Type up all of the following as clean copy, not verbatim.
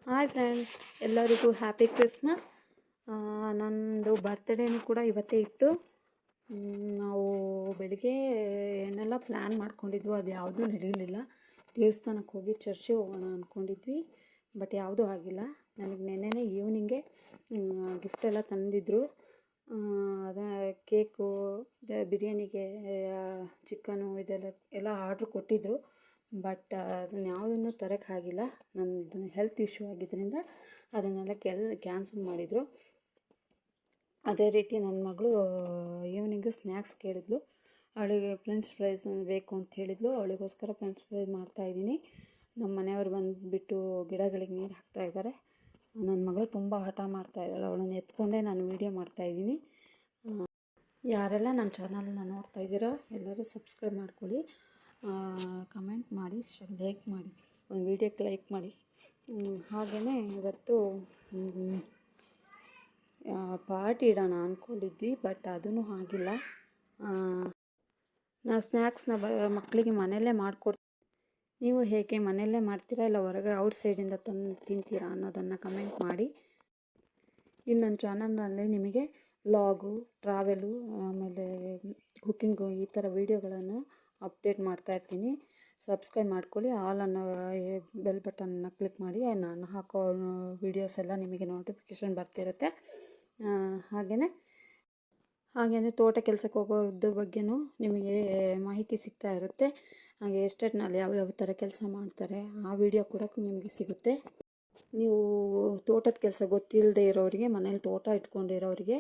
Hi friends, ಎಲ್ಲರಿಗೂ happy Christmas. ನನ್ನದು ಬರ್ತ್ಡೇನೂ ಕೂಡ ಇವತ್ತೇ ಇತ್ತು. ನಾವು ಬೆಳಿಗ್ಗೆ ಏನೆಲ್ಲ ಪ್ಲ್ಯಾನ್ ಮಾಡ್ಕೊಂಡಿದ್ವು ಅದು ಯಾವುದೂ ನಡೆಯಲಿಲ್ಲ. ದೇವಸ್ಥಾನಕ್ಕೆ ಹೋಗಿ ಚರ್ಚಿಗೆ ಹೋಗೋಣ ಅಂದ್ಕೊಂಡಿದ್ವಿ, ಬಟ್ ಯಾವುದೂ ಆಗಿಲ್ಲ. ನನಗೆ ನೆನ್ನೆನೇ ಈವ್ನಿಂಗೆ ಗಿಫ್ಟೆಲ್ಲ ತಂದಿದ್ದರು. ಅದೇ ಕೇಕು, ಬಿರಿಯಾನಿಗೆ ಚಿಕನು ಇದೆಲ್ಲ ಆರ್ಡ್ರ್ ಕೊಟ್ಟಿದ್ದರು. ಬಟ್ ಅದನ್ನು ಯಾವುದನ್ನು ತರೋಕ್ಕಾಗಿಲ್ಲ. ನನ್ನದು ಹೆಲ್ತ್ ಇಶ್ಯೂ ಆಗಿದ್ದರಿಂದ ಅದನ್ನೆಲ್ಲ ಕ್ಯಾನ್ಸಲ್ ಮಾಡಿದರು. ಅದೇ ರೀತಿ ನನ್ನ ಮಗಳು ಈವ್ನಿಂಗು ಸ್ನ್ಯಾಕ್ಸ್ ಕೇಳಿದ್ಲು. ಅವಳಿಗೆ ಫ್ರೆಂಚ್ ಫ್ರೈಸ್ ಬೇಕು ಅಂತ ಹೇಳಿದ್ಲು. ಅವಳಿಗೋಸ್ಕರ ಫ್ರೆಂಚ್ ಫ್ರೈ ಮಾಡ್ತಾಯಿದ್ದೀನಿ. ನಮ್ಮ ಮನೆಯವರು ಬಂದುಬಿಟ್ಟು ಗಿಡಗಳಿಗೆ ನೀರು ಹಾಕ್ತಾಯಿದ್ದಾರೆ. ನನ್ನ ಮಗಳು ತುಂಬ ಹಠ ಮಾಡ್ತಾಯಿದ್ದಾಳೆ. ಅವಳನ್ನು ಎತ್ಕೊಂಡೇ ನಾನು ವೀಡಿಯೋ ಮಾಡ್ತಾಯಿದ್ದೀನಿ. ಯಾರೆಲ್ಲ ನನ್ನ ಚಾನಲನ್ನು ನೋಡ್ತಾ ಇದ್ದೀರೋ ಎಲ್ಲರೂ ಸಬ್ಸ್ಕ್ರೈಬ್ ಮಾಡ್ಕೊಳ್ಳಿ, ಕಮೆಂಟ್ ಮಾಡಿ, ಲೈಕ್ ಮಾಡಿ, ಒಂದು ವೀಡಿಯೋಕ್ಕೆ ಲೈಕ್ ಮಾಡಿ. ಹಾಗೆಯೇ ಇವತ್ತು ಪಾರ್ಟಿ ಇಡೋಣ ಅಂದ್ಕೊಂಡಿದ್ವಿ, ಬಟ್ ಅದೂ ಆಗಿಲ್ಲ. ನಾನು ಸ್ನ್ಯಾಕ್ಸ್ನ ಮಕ್ಕಳಿಗೆ ಮನೆಯಲ್ಲೇ ಮಾಡಿಕೊಡ್ತೀನಿ. ನೀವು ಹೇಗೆ ಮನೆಯಲ್ಲೇ ಮಾಡ್ತೀರಾ ಇಲ್ಲ ಹೊರಗಡೆ ಔಟ್ಸೈಡಿಂದ ತಂದು ತಿಂತೀರಾ ಅನ್ನೋದನ್ನು ಕಮೆಂಟ್ ಮಾಡಿ. ಇನ್ನು ನನ್ನ ಚಾನಲ್ನಲ್ಲಿ ನಿಮಗೆ ವ್ಲಾಗು, ಟ್ರಾವೆಲು, ಆಮೇಲೆ ಕುಕ್ಕಿಂಗು ಈ ಥರ ವೀಡಿಯೋಗಳನ್ನು ಅಪ್ಡೇಟ್ ಮಾಡ್ತಾಯಿರ್ತೀನಿ. ಸಬ್ಸ್ಕ್ರೈಬ್ ಮಾಡ್ಕೊಳ್ಳಿ. ಆಲ್ ಅನ್ನೋ ಬೆಲ್ ಬಟನ್ನ ಕ್ಲಿಕ್ ಮಾಡಿ. ನಾನು ಹಾಕೋ ವೀಡಿಯೋಸ್ ಎಲ್ಲ ನಿಮಗೆ ನೋಟಿಫಿಕೇಷನ್ ಬರ್ತಿರುತ್ತೆ. ಹಾಗೆಯೇ ತೋಟ ಕೆಲಸಕ್ಕೆ ಹೋಗೋದ್ರ ಬಗ್ಗೆನೂ ನಿಮಗೆ ಮಾಹಿತಿ ಸಿಗ್ತಾ ಇರುತ್ತೆ. ಹಾಗೆ ಎಸ್ಟೇಟ್ನಲ್ಲಿ ಯಾವ್ಯಾವ ಥರ ಕೆಲಸ ಮಾಡ್ತಾರೆ ಆ ವಿಡಿಯೋ ಕೂಡ ನಿಮಗೆ ಸಿಗುತ್ತೆ. ನೀವು ತೋಟದ ಕೆಲಸ ಗೊತ್ತಿಲ್ಲದೆ ಇರೋರಿಗೆ, ಮನೇಲಿ ತೋಟ ಇಟ್ಕೊಂಡಿರೋರಿಗೆ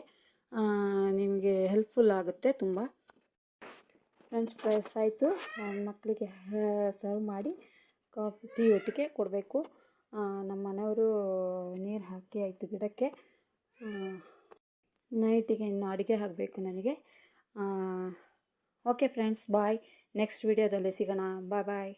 ನಿಮಗೆ ಹೆಲ್ಪ್ಫುಲ್ ಆಗುತ್ತೆ ತುಂಬ. ಫ್ರೆಂಚ್ ಫ್ರೈಸ್ ಆಯಿತು. ಮಕ್ಕಳಿಗೆ ಸರ್ವ್ ಮಾಡಿ ಟೀ ಒಟ್ಟಿಗೆ ಕೊಡಬೇಕು. ನಮ್ಮ ಮನೆಯವರು ನೀರು ಹಾಕಿ ಆಯಿತು ಗಿಡಕ್ಕೆ. ನೈಟಿಗೆ ಇನ್ನು ಅಡುಗೆ ಆಗಬೇಕು ನನಗೆ. ಓಕೆ ಫ್ರೆಂಡ್ಸ್, ಬಾಯ್. ನೆಕ್ಸ್ಟ್ ವಿಡಿಯೋದಲ್ಲಿ ಸಿಗೋಣ. ಬಾಯ್.